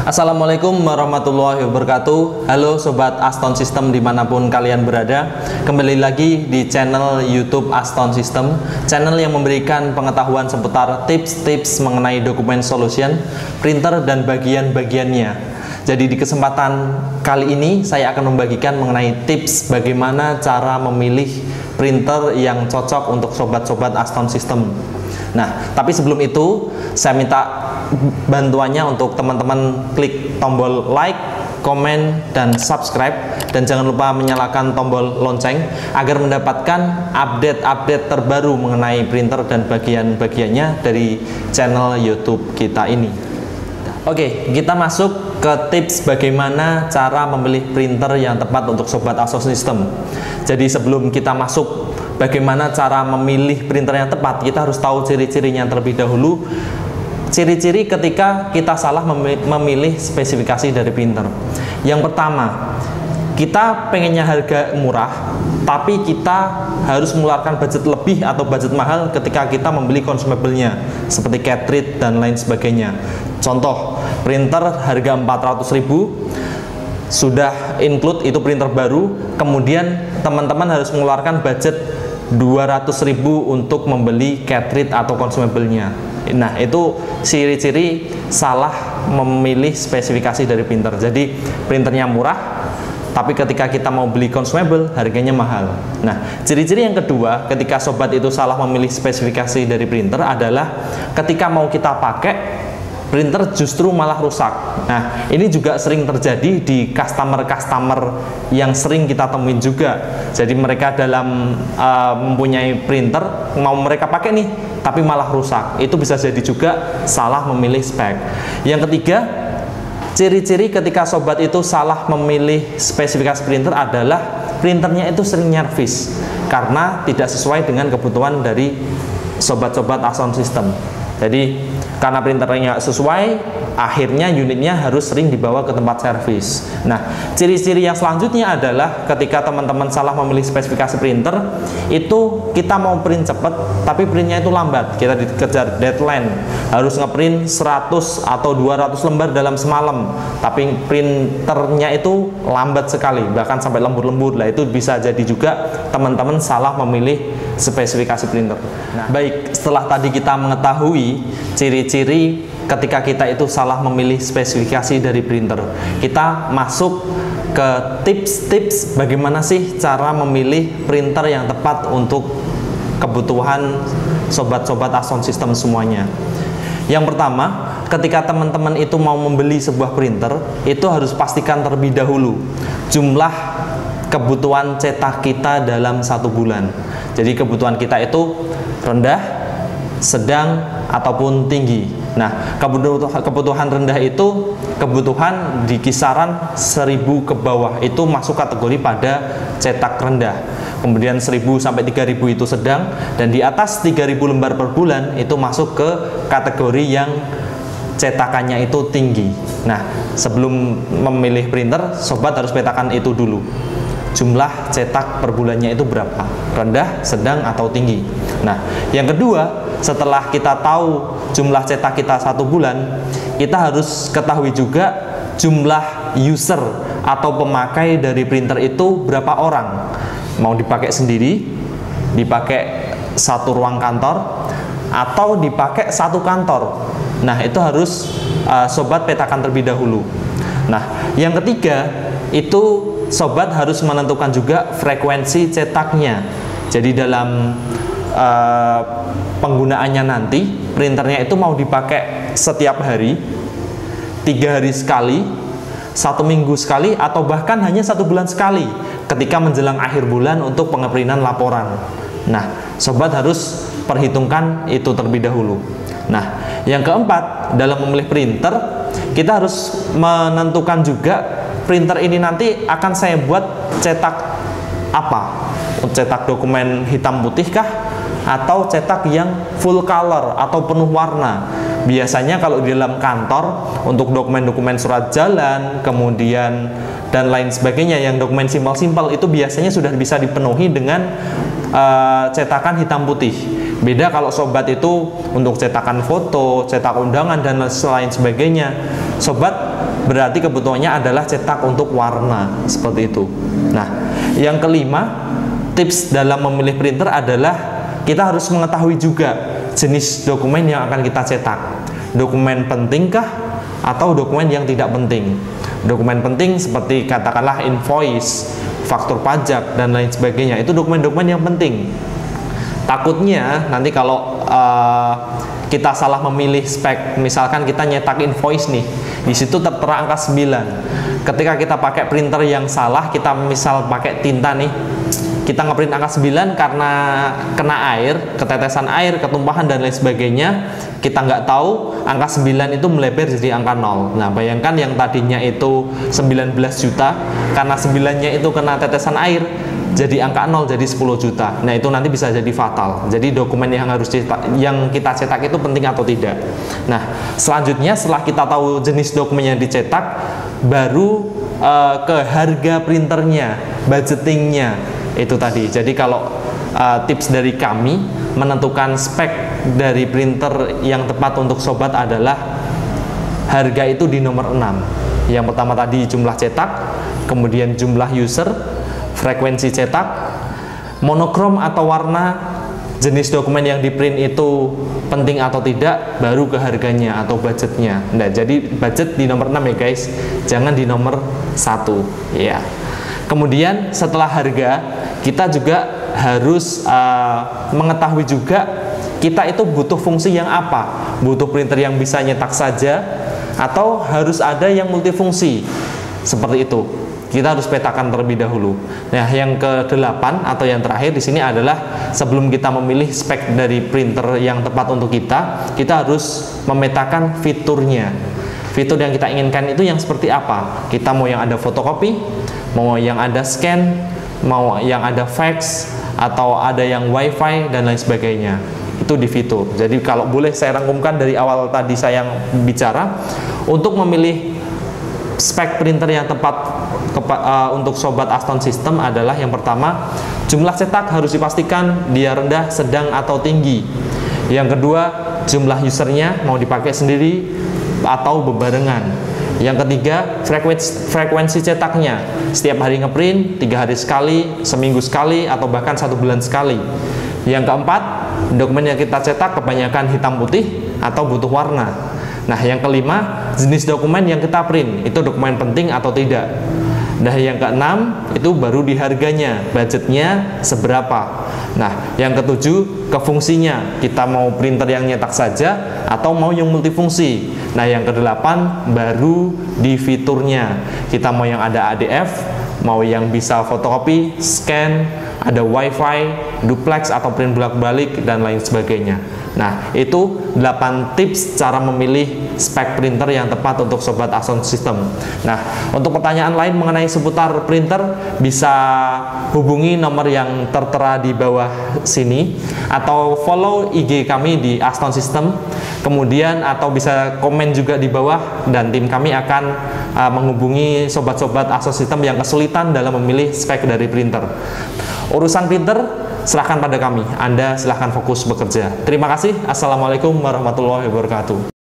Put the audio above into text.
Assalamualaikum warahmatullahi wabarakatuh. Halo Sobat Aston System dimanapun kalian berada. Kembali lagi di channel YouTube Aston System, channel yang memberikan pengetahuan seputar tips-tips mengenai dokumen solution, printer dan bagian-bagiannya. Jadi di kesempatan kali ini saya akan membagikan mengenai tips bagaimana cara memilih printer yang cocok untuk sobat-sobat Aston System. Nah, tapi sebelum itu saya minta bantuannya untuk teman-teman klik tombol like, komen, dan subscribe, dan jangan lupa menyalakan tombol lonceng agar mendapatkan update-update terbaru mengenai printer dan bagian-bagiannya dari channel YouTube kita ini. Oke, kita masuk ke tips bagaimana cara memilih printer yang tepat untuk sobat Aston System. Jadi sebelum kita masuk bagaimana cara memilih printer yang tepat, kita harus tahu ciri-cirinya terlebih dahulu. Ciri-ciri ketika kita salah memilih spesifikasi dari printer. Yang pertama, kita pengennya harga murah, tapi kita harus mengeluarkan budget lebih atau budget mahal ketika kita membeli consumable-nya, seperti cartridge dan lain sebagainya. Contoh, printer harga 400.000 sudah include itu printer baru, kemudian teman-teman harus mengeluarkan budget 200.000 untuk membeli cartridge atau consumable-nya. Nah, itu ciri-ciri salah memilih spesifikasi dari printer. Jadi printernya murah, tapi ketika kita mau beli consumable harganya mahal. Nah, ciri-ciri yang kedua ketika sobat itu salah memilih spesifikasi dari printer adalah ketika mau kita pakai, printer justru malah rusak. Nah, ini juga sering terjadi di customer-customer yang sering kita temuin juga. Jadi mereka dalam mempunyai printer, mau mereka pakai nih, tapi malah rusak. Itu bisa jadi juga salah memilih spek. Yang ketiga, ciri-ciri ketika sobat itu salah memilih spesifikasi printer adalah printernya itu sering nyervis karena tidak sesuai dengan kebutuhan dari sobat-sobat Aston System. Jadi karena printernya sesuai, akhirnya unitnya harus sering dibawa ke tempat servis. Nah, ciri-ciri yang selanjutnya adalah ketika teman-teman salah memilih spesifikasi printer, itu kita mau print cepat, tapi printnya itu lambat. Kita dikejar deadline, harus ngeprint 100 atau 200 lembar dalam semalam, tapi printernya itu lambat sekali, bahkan sampai lembur-lembur. Lah, itu bisa jadi juga teman-teman salah memilih spesifikasi printer. Nah, baik, setelah tadi kita mengetahui ciri-ciri ketika kita itu salah memilih spesifikasi dari printer, kita masuk ke tips-tips bagaimana sih cara memilih printer yang tepat untuk kebutuhan sobat-sobat Aston System semuanya. Yang pertama, ketika teman-teman itu mau membeli sebuah printer, itu harus pastikan terlebih dahulu jumlah kebutuhan cetak kita dalam 1 bulan. Jadi kebutuhan kita itu rendah, sedang, ataupun tinggi. Nah, kebutuhan rendah itu kebutuhan di kisaran 1000 ke bawah, itu masuk kategori pada cetak rendah. Kemudian 1000 sampai 3000 itu sedang, dan di atas 3000 lembar per bulan itu masuk ke kategori yang cetakannya itu tinggi. Nah, sebelum memilih printer, sobat harus petakan itu dulu. Jumlah cetak per bulannya itu berapa? Rendah, sedang, atau tinggi? Nah, yang kedua, setelah kita tahu jumlah cetak kita 1 bulan, kita harus ketahui juga jumlah user atau pemakai dari printer itu berapa orang. Mau dipakai sendiri, dipakai satu ruang kantor, atau dipakai satu kantor. Nah, itu harus sobat petakan terlebih dahulu. Nah, yang ketiga, itu sobat harus menentukan juga frekuensi cetaknya. Jadi dalam penggunaannya nanti, printernya itu mau dipakai setiap hari, 3 hari sekali, 1 minggu sekali, atau bahkan hanya 1 bulan sekali ketika menjelang akhir bulan untuk pengeprintan laporan. Nah, sobat harus perhitungkan itu terlebih dahulu. Nah, yang keempat, dalam memilih printer, kita harus menentukan juga printer ini nanti akan saya buat cetak apa? Cetak dokumen hitam putih kah? Atau cetak yang full color atau penuh warna? Biasanya kalau di dalam kantor, untuk dokumen-dokumen surat jalan, kemudian dan lain sebagainya, yang dokumen simpel-simpel itu biasanya sudah bisa dipenuhi dengan cetakan hitam putih. Beda kalau sobat itu untuk cetakan foto, cetak undangan, dan lain sebagainya, sobat berarti kebutuhannya adalah cetak untuk warna, seperti itu. Nah, yang kelima, tips dalam memilih printer adalah kita harus mengetahui juga jenis dokumen yang akan kita cetak. Dokumen pentingkah atau dokumen yang tidak penting? Dokumen penting seperti katakanlah invoice, faktur pajak, dan lain sebagainya. Itu dokumen-dokumen yang penting. Takutnya nanti kalau kita salah memilih spek, misalkan kita nyetak invoice nih, di situ tertera angka 9. Ketika kita pakai printer yang salah, kita misal pakai tinta nih, kita ngeprint angka 9 karena kena air, ketetesan air, ketumpahan dan lain sebagainya, kita nggak tahu angka 9 itu melebar jadi angka 0. Nah, bayangkan yang tadinya itu 19 juta, karena 9-nya itu kena tetesan air, jadi angka 0 jadi 10 juta. Nah, itu nanti bisa jadi fatal. Jadi dokumen yang harus yang kita cetak itu penting atau tidak. Nah, selanjutnya setelah kita tahu jenis dokumen yang dicetak, baru ke harga printernya, budgetingnya. Itu tadi. Jadi kalau tips dari kami menentukan spek dari printer yang tepat untuk sobat adalah harga itu di nomor 6. Yang pertama tadi jumlah cetak, kemudian jumlah user, frekuensi cetak, monokrom atau warna, jenis dokumen yang di print itu penting atau tidak, baru ke harganya atau budgetnya. Nah, jadi budget di nomor 6 ya guys, jangan di nomor 1 ya. Kemudian setelah harga, kita juga harus mengetahui juga kita itu butuh fungsi yang apa. Butuh printer yang bisa nyetak saja atau harus ada yang multifungsi. Seperti itu. Kita harus petakan terlebih dahulu. Nah, yang ke-8 atau yang terakhir di sini adalah sebelum kita memilih spek dari printer yang tepat untuk kita harus memetakan fiturnya. Fitur yang kita inginkan itu yang seperti apa? Kita mau yang ada fotokopi, mau yang ada scan, mau yang ada fax, atau ada yang wifi dan lain sebagainya. Itu di fitur. Jadi kalau boleh saya rangkumkan dari awal tadi saya yang bicara, untuk memilih spek printer yang tepat untuk sobat Aston System adalah yang pertama, jumlah cetak harus dipastikan dia rendah, sedang, atau tinggi. Yang kedua, jumlah usernya mau dipakai sendiri atau bebarengan. Yang ketiga, frekuensi cetaknya, setiap hari ngeprint, 3 hari sekali, seminggu sekali, atau bahkan 1 bulan sekali. Yang keempat, dokumen yang kita cetak kebanyakan hitam putih atau butuh warna. Nah, yang kelima, jenis dokumen yang kita print, itu dokumen penting atau tidak. Nah, yang keenam, itu baru di harganya, budgetnya seberapa. Nah, yang ketujuh, ke fungsinya, kita mau printer yang nyetak saja atau mau yang multifungsi. Nah, yang kedelapan, baru di fiturnya, kita mau yang ada ADF, mau yang bisa fotokopi, scan, ada wifi, duplex atau print bolak-balik dan lain sebagainya. Nah, itu 8 tips cara memilih spek printer yang tepat untuk sobat Aston System. Nah, untuk pertanyaan lain mengenai seputar printer, bisa hubungi nomor yang tertera di bawah sini atau follow IG kami di Aston System. Kemudian atau bisa komen juga di bawah dan tim kami akan menghubungi sobat-sobat Aston System yang kesulitan dalam memilih spek dari printer. Urusan printer serahkan pada kami. Anda silahkan fokus bekerja. Terima kasih. Assalamualaikum warahmatullahi wabarakatuh.